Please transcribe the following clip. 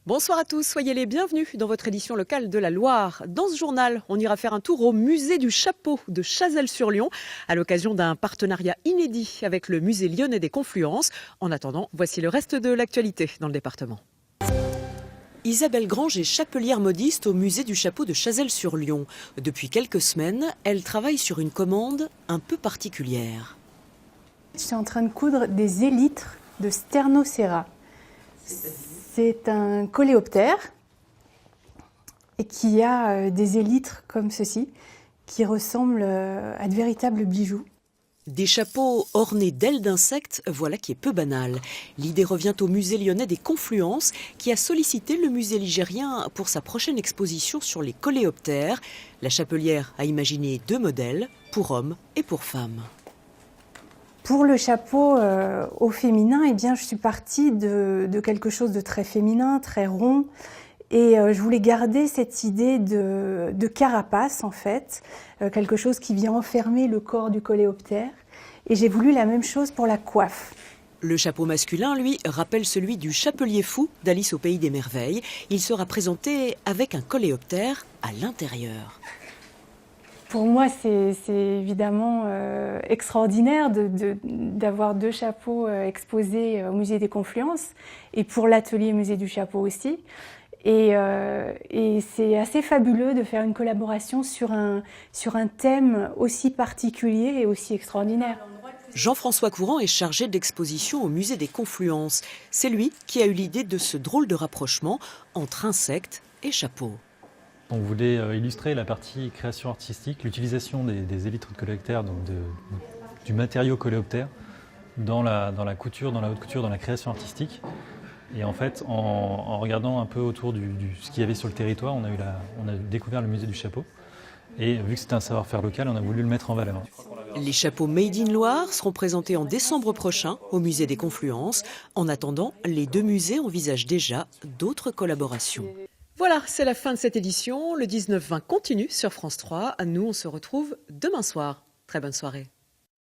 Bonsoir à tous, soyez les bienvenus dans votre édition locale de la Loire. Dans ce journal, on ira faire un tour au musée du Chapeau de Chazelles-sur-Lyon à l'occasion d'un partenariat inédit avec le musée lyonnais des Confluences. En attendant, voici le reste de l'actualité dans le département. Isabelle Grange est chapelière modiste au musée du Chapeau de Chazelles-sur-Lyon. Depuis quelques semaines, elle travaille sur une commande un peu particulière. Je suis en train de coudre des élytres de Sternocera. C'est un coléoptère et qui a des élytres comme ceci, qui ressemblent à de véritables bijoux. Des chapeaux ornés d'ailes d'insectes, voilà qui est peu banal. L'idée revient au musée lyonnais des Confluences, qui a sollicité le musée ligérien pour sa prochaine exposition sur les coléoptères. La chapelière a imaginé 2 modèles, pour hommes et pour femmes. Pour le chapeau au féminin, eh bien, je suis partie de quelque chose de très féminin, très rond. Et je voulais garder cette idée de carapace, en fait, quelque chose qui vient enfermer le corps du coléoptère. Et j'ai voulu la même chose pour la coiffe. Le chapeau masculin, lui, rappelle celui du chapelier fou d'Alice au pays des merveilles. Il sera présenté avec un coléoptère à l'intérieur. Pour moi, c'est évidemment extraordinaire d'avoir 2 chapeaux exposés au musée des Confluences et pour l'atelier musée du Chapeau aussi. Et c'est assez fabuleux de faire une collaboration sur un thème aussi particulier et aussi extraordinaire. Jean-François Courant est chargé d'exposition au musée des Confluences. C'est lui qui a eu l'idée de ce drôle de rapprochement entre insectes et chapeaux. On voulait illustrer la partie création artistique, l'utilisation des élytres de coléoptères, donc du matériau coléoptère, dans la couture, dans la haute couture, dans la création artistique. Et en fait, en regardant un peu autour ce qu'il y avait sur le territoire, on a découvert le musée du Chapeau. Et vu que c'était un savoir-faire local, on a voulu le mettre en valeur. Les chapeaux Made in Loire seront présentés en décembre prochain au musée des Confluences. En attendant, les 2 musées envisagent déjà d'autres collaborations. Voilà, c'est la fin de cette édition. Le 19-20 continue sur France 3. Nous, on se retrouve demain soir. Très bonne soirée.